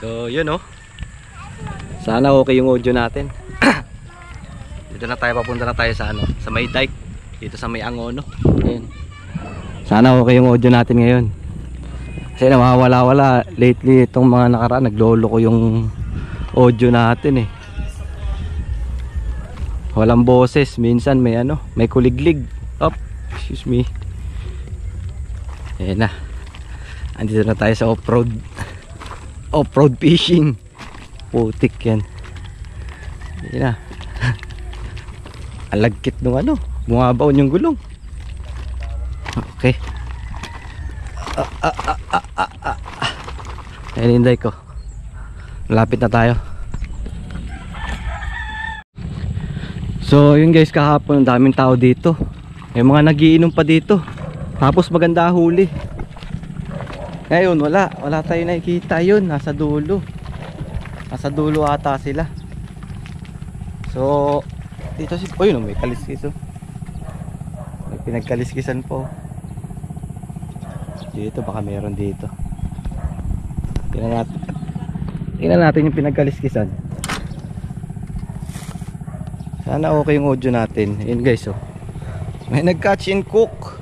So yun oh. Sana okay yung audio natin. Dito na tayo, papunta na tayo sa ano, sa may dike. Dito sa may Angono. Ayun. Sana okay yung audio natin ngayon. Kasi nawawala-wala lately itong mga nakaraan, naglolo ko yung audio natin eh. Walang boses, minsan may ano, may kuliglig. Oh, excuse me. Ayan na. Andito na tayo sa off-road. Off-road fishing. Putik yan. Ayan na. Alagkit nung ano, bumabaon yung gulong. Okay. Ayan, hinday ko. Malapit na tayo. So yun guys, kahapon ang daming tao dito. May mga nagiinom pa dito. Tapos maganda huli. Ngayon wala tayo nakikita. Yun, nasa dulo. Nasa dulo ata sila. So dito si, oh yun, may kaliskis oh. May pinagkaliskisan po. Dito baka meron dito. Tingnan natin yung pinagkaliskisan. Sana okay yung audio natin. Ayun guys oh. May nag-catch and cook.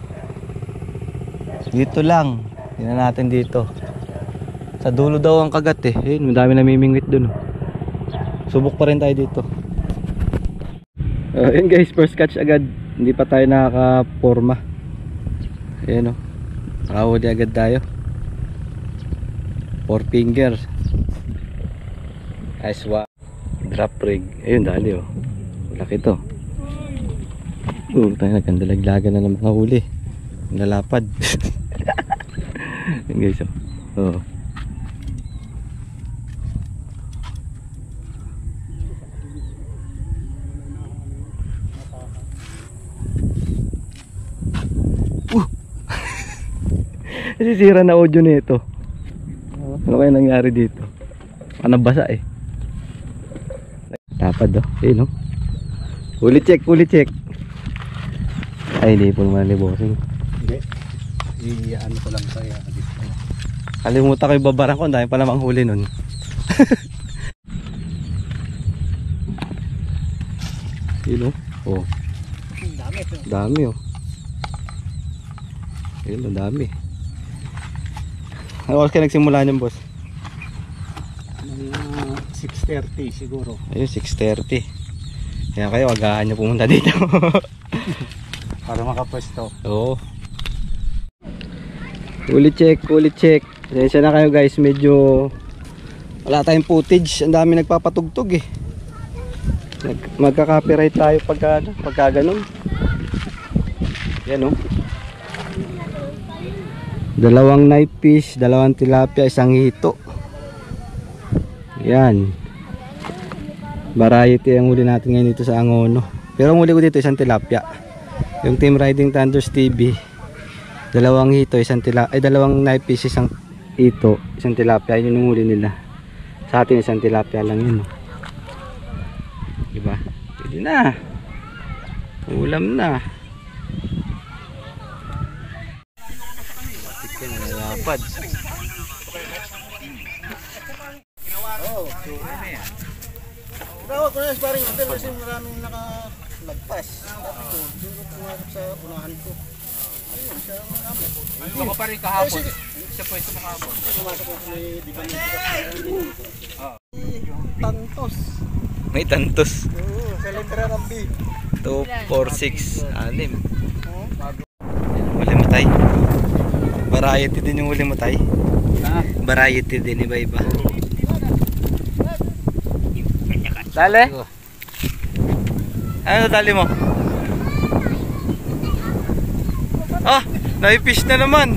Dito lang. Tingnan natin dito. Sa dulo daw ang kagat eh. Ayun, madami namimingwit dun oh. Subok pa rin tayo dito. Ayun guys, first catch agad. Hindi pa tayo nakaka-forma. Ayun oh. Nakahuli agad tayo. 4 fingers. Nice one. Drop rig. Ayun, dali oh. Laki to. Tayo nagkandalaglagan na ng mga huli. Nalapad. Yan guys oh. Nasisira na audio nito. Ano kaya nangyari dito? Nabasa eh. Lapad oh. Ayun oh. Huli check. Ay, hindi po naman libosing. Hindi. I-ano ko lang sa'yo. Kalimutan ko yung babarang ko. Dahil pa namang huli nun. Yun oh. Dami oh. Yun oh, dami. Ano oras ka nagsimula niyan, boss? 6:30 siguro. Ayun, 6:30. Kaya kayo, agahan nyo pumunta dito. Para makapwesto. Oo. Huli check. Pasensya na kayo guys, medyo wala tayong footage. Ang dami nagpapatugtog eh. Magka-copyright tayo pagka ganun. Yan oh. 2 knife fish, 2 tilapia, 1 hito. Yan. Variety ang huli natin ngayon dito sa Angono. Pero ang huli ko dito 1 tilapia. Yung Team Riding Thunders TV, 2 hito, 1 tilapia, ay 2 knife fish, 1 hito, 1 tilapia. Yun yung huli nila. Sa atin 1 tilapia lang yun. Diba? Pwede na. Ulam na. Matik yan, nalapad. Oh, so ano yan? Tawag ko na sparring hotel kasi maraming nakalagpas. Tapos ko, doon ko pumasok sa unahan ko. Ayun, siya ang namin. Hindi ko pa rin kahapon. Sa pwesto mo kahapon. Pumasok ko may di ba tantos. May tantos. Oo, sa letra ng B. 2, 4, 6, 6. Huli matay. Variety din yung huli matay. Variety din, iba-iba. Dali? Ano dali mo? Ah! Nai-fish na naman!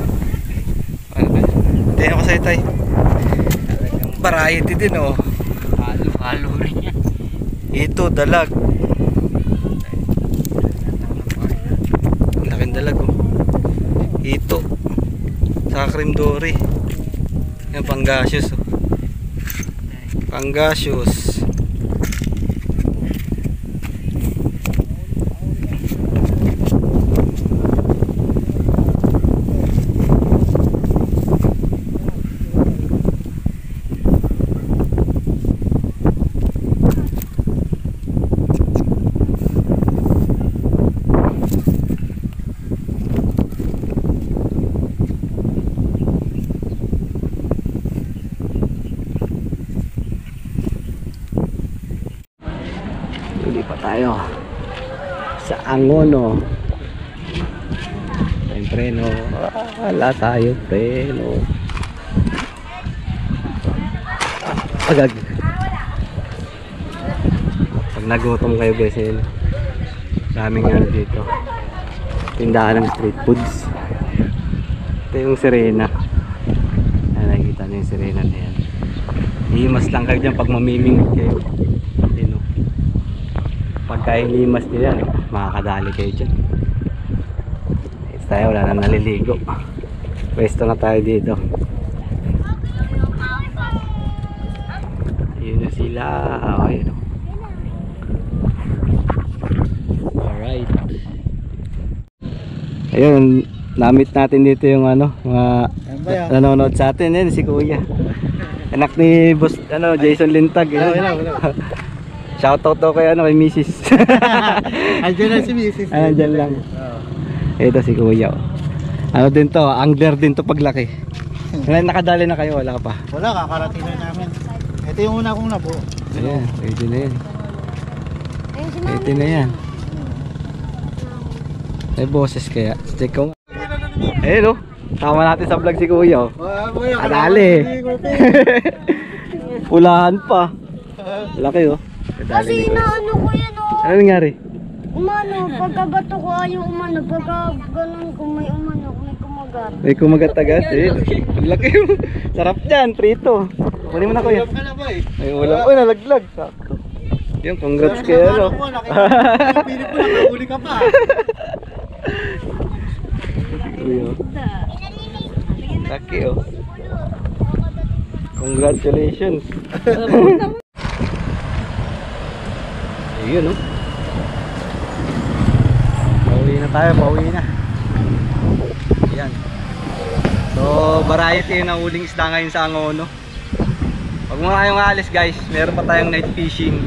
Tingnan ko sa'yo tay. Variety din oh. Halo rin yan. Ito, dalag. Laking dalag oh. Ito. Saka cream dory. Yan, pangasius oh. Pangasius. Angono. Yung preno. Wala tayo preno. Agag. Pag nagutom kayo guys, yun. Daming ano dito. Tindahan ng street foods. Ito yung sirena. Ayan, nakikita nyo yung sirena na yan. Himas lang kayo dyan pag mamimingit kayo. Yun, oh. Pagka himas nyo yan, makakadali kayo dyan. Ito tayo, wala na naliligo. Pwesto na tayo dito. Yun na sila. Okay, no? Alright. Ayun, namit natin dito yung ano, mga nanonood sa atin. Yan si Kuya. Anak ni Boss Jason Lintag. Shoutout daw kay kay Mrs. Andiyan na si Mrs. Andiyan lang. Ito si Kuya. Ano din to, angler din to paglaki. Nakadali na kayo, wala pa. Wala, kakarating na namin. Ito yung una kong nabuo. Ayan, pwede na yan. Pwede na yan. May boses kaya. Check ko nga. Ayun oh. Tama natin sa vlog si Kuya oh. Kadali. Pulahan pa. Laki oh. Kasi inaano ko yan oh. Ano nangyari? Umano, pagkabato ko ayaw umano. Pagka ganun ko may umano, may kumagat. May kumagat agad eh. Laki oh. Sarap dyan, prito. Kunin mo na Kuya. Ay ulam. Uy, nalaglag. Sakto. Yung congrats kayo no. Pilit mo, nakahuli ka pa. Laki oh. Congratulations. Ayun oh. Pauwi na tayo, pauwi na. Ayan. So variety ng uling isda ngayon sa Angono. Pag mga kayong alis guys, meron pa tayong night fishing.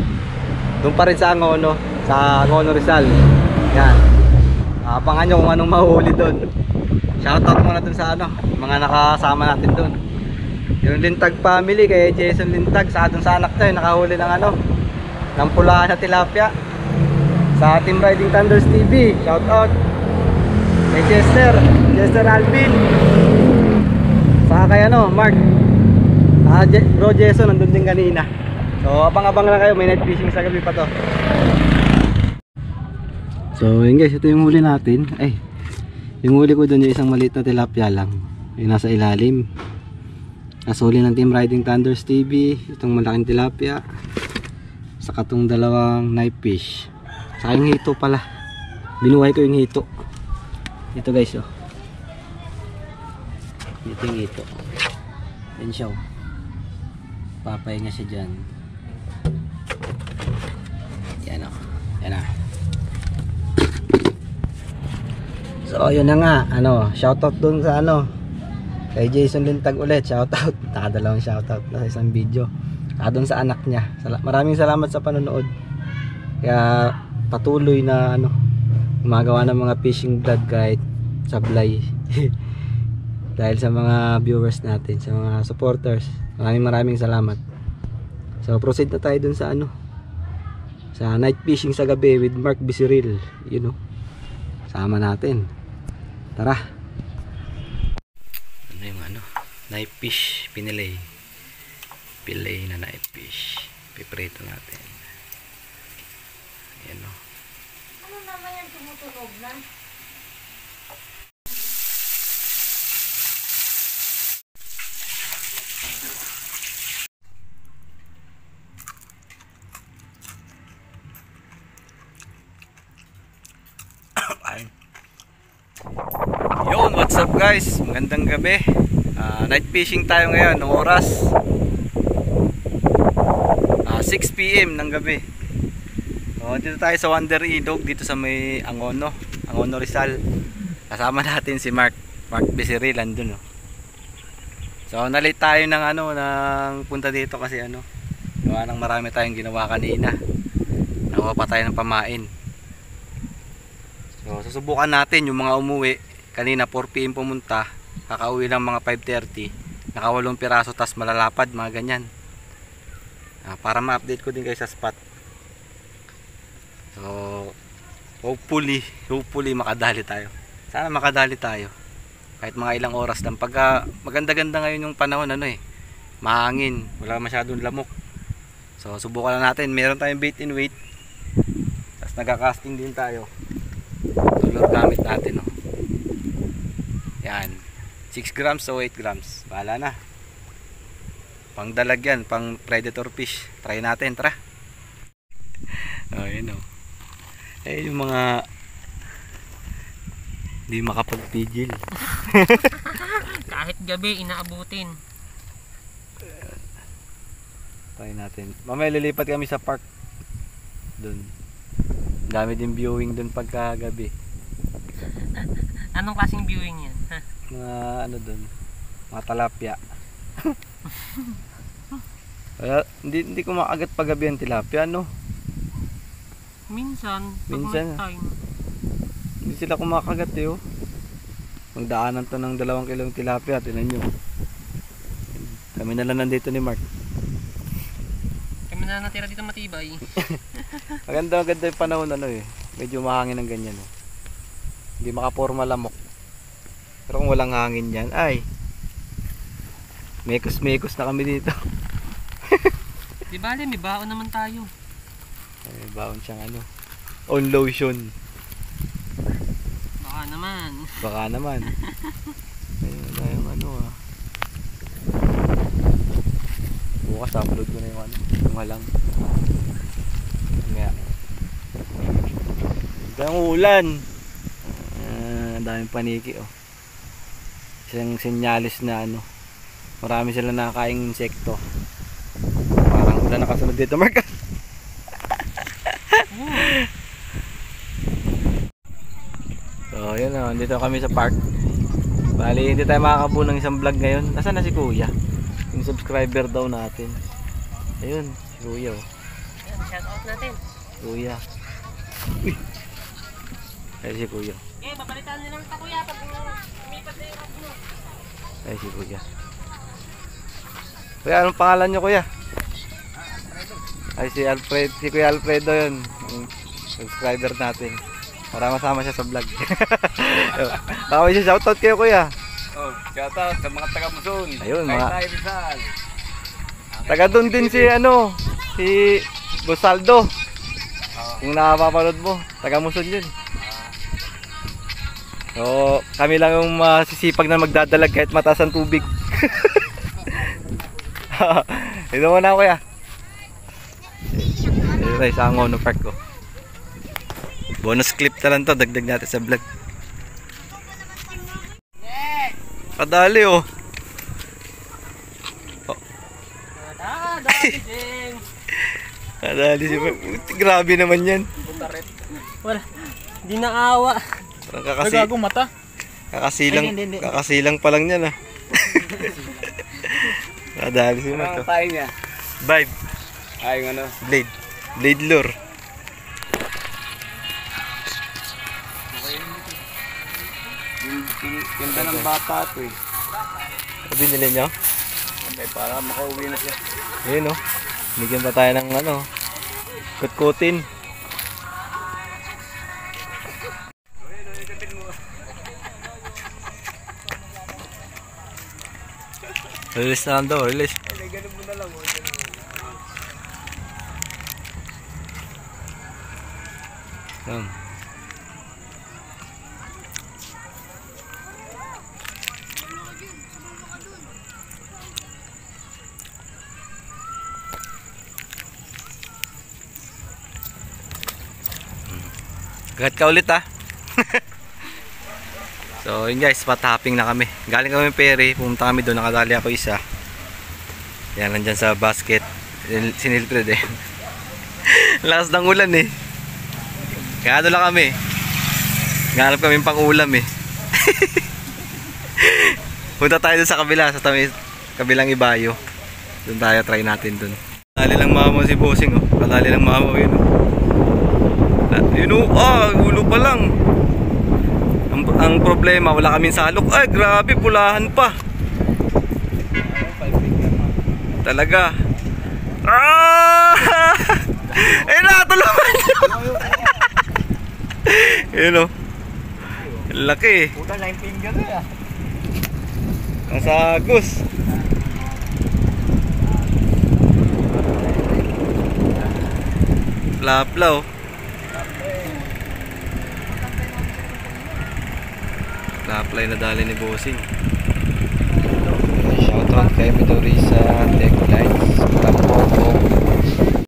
Doon pa rin sa Angono, sa Angono Rizal. Yan. Abangan nyo kung anong mahuli doon. Shoutout muna dun sa ano, mga nakasama natin doon. Yung Lintag family, kay Jason Lintag, sa dun sa anak niya, nakahuli ng ano, ng pulahan na tilapia. Sa Team Riding Thunders TV, shoutout. Kay Chester Alvin. Sa kay ano, Mark. Bro Jason, nandun din kanina. So abang-abang lang kayo, may night fishing sa gabi pa to. So yun guys, ito yung huli natin. Ay, yung huli ko dun yung isang maliit na tilapia lang. Yung nasa ilalim. Nasuli ng Team Riding Thunders TV. Itong malaking tilapia. Saka itong dalawang knife fish. Saka yung hito pala. Binuhay ko yung hito. Ito guys oh. Ito yung hito. Yan siya oh. Papahinga siya dyan. Yan o. Yan na. So yun na nga. Ano, shoutout dun sa ano, kay Jason Lintag ulit. Shoutout. Nakadalawang shoutout na sa isang video. Saka dun sa anak niya. Maraming salamat sa panonood. Kaya patuloy na ano, gumagawa ng mga fishing vlog kahit sablay. Dahil sa mga viewers natin, sa mga supporters. Maraming salamat. So proceed na tayo dun sa ano, sa night fishing sa gabi with Mark Bisiril. You know, sama natin. Tara. Ano yung ano, knife fish pinilay. Pilay na knife fish. Piprito natin. Ayan o. Ano naman yan tumutunog na? Yun, what's up guys? Magandang gabi. Night fishing tayo ngayon ng oras 6 PM ng gabi. Dito tayo sa Wonder Ilog, dito sa may Angono Rizal. Kasama natin si Mark Bisiril andun oh. So nalate tayo ng ano, ng punta dito kasi ano, gawa ng marami tayong ginawa kanina. Nakuha pa tayo ng pamain. So susubukan natin yung mga umuwi. Kanina 4 PM pumunta, kakauwi lang mga 5:30. Naka 8 piraso tas malalapad, mga ganyan. Para ma-update ko din kayo sa spot. So hopefully makadali tayo. Sana makadali tayo. Kahit mga ilang oras lang. Pagka maganda-ganda ngayon yung panahon, mahangin, wala masyadong lamok. So subukan na natin. Meron tayong bait and weight. Tapos nagka-casting din tayo. Lure gamit natin, Yan. 6 grams o 8 grams. Bahala na. Pang dalag yan, pang predator fish. Try natin, tara. Yun yung mga hindi makapagpigil. Kahit gabi, inaabutin. Try natin. Mamaya lilipat kami sa park. Doon. Dami din viewing doon pagka gabi. Anong klaseng viewing yan? Mga doon. Mga talapia. Kaya, hindi ko makagat paggabi ang tilapia, Minsan. Minsan. Pag may time. Hindi sila kumakagat Magdaanan to ng 2 kilong tilapia. Tingnan nyo. Kami na lang nandito ni Mark. Kami na natira dito matibay. Maganda yung panahon Medyo mahangin ng ganyan Hindi makaporma lamok. Pero kung walang hangin yan, ay mekos na kami dito. Di bale, may baon naman tayo. May baon siyang on lotion. Baka naman. Ayun na yung bukas upload ko na yung halang. Kaya ang ulan. Ang daming paniki Isang senyalis na marami sila nakakaing insekto. Parang ulan nakasunod dito, Mark. So yun dito kami sa park. Bali hindi tayo makakabuo ng isang vlog ngayon. Nasaan na si Kuya? Yung subscriber daw natin. Ayun, si Kuya Shout out natin. Kuya. Uy. Ay si Kuya. Babalitaan nyo lang ito kuya pag umipat na yung abno. Ay si Kuya. Kuya, anong pangalan nyo, Kuya? Ay si Alfred, si Kuya Alfredo yun. Yung subscriber natin. Para masama siya sa vlog. Baka may shoutout kayo, Kuya. Shoutout sa mga taga-Muson. Ayun, mga Rizal. taga doon din si si Bosaldo. Kung nakapapanood mo, taga Muson yun. So, kami lang yung masisipag na magdadalag kahit mataas ang tubig. Ito muna, Kuya. Ito tayo sa Angono Park ko. Bonus clip na lang to, dagdag natin sa vlog. Kadali Kadali si grabe naman yan. Wala, di naawa. Nagagong mata. Kakasilang pa lang yan Kadali si Mark. Tayo niya. Vibe. Ay, Blade lure. Ganda ng bata ito Binili nyo? Okay, para makauwi na siya. Ayun bigyan pa tayo ng kutkutin. Release na lang daw, release. Ganun mo na lang. Gagat ka ulit So yun guys, patapping na kami. Galing kami Perry, pumunta kami doon, nakadali ako isa. Yan, nandyan sa basket. Sinilpred Lakas ng ulan Kaya lang kami. Ganap kami pang ulam Punta tayo doon sa kabila, sa kabilang ibayo. Doon tayo, try natin doon. Kadali lang mama si Bossing Kadali lang mama yun ulo pa lang. Ang problema, wala kaming salok. Ay, grabe, pulahan pa. Talaga. Ay, natulungan nyo. Yun o. Laki. Puta 9 finger na yan. Ang sagos. Laplaw. Laplay na dali ni Bossing. Shoutout kay Midori sa Tech Lights. Tapos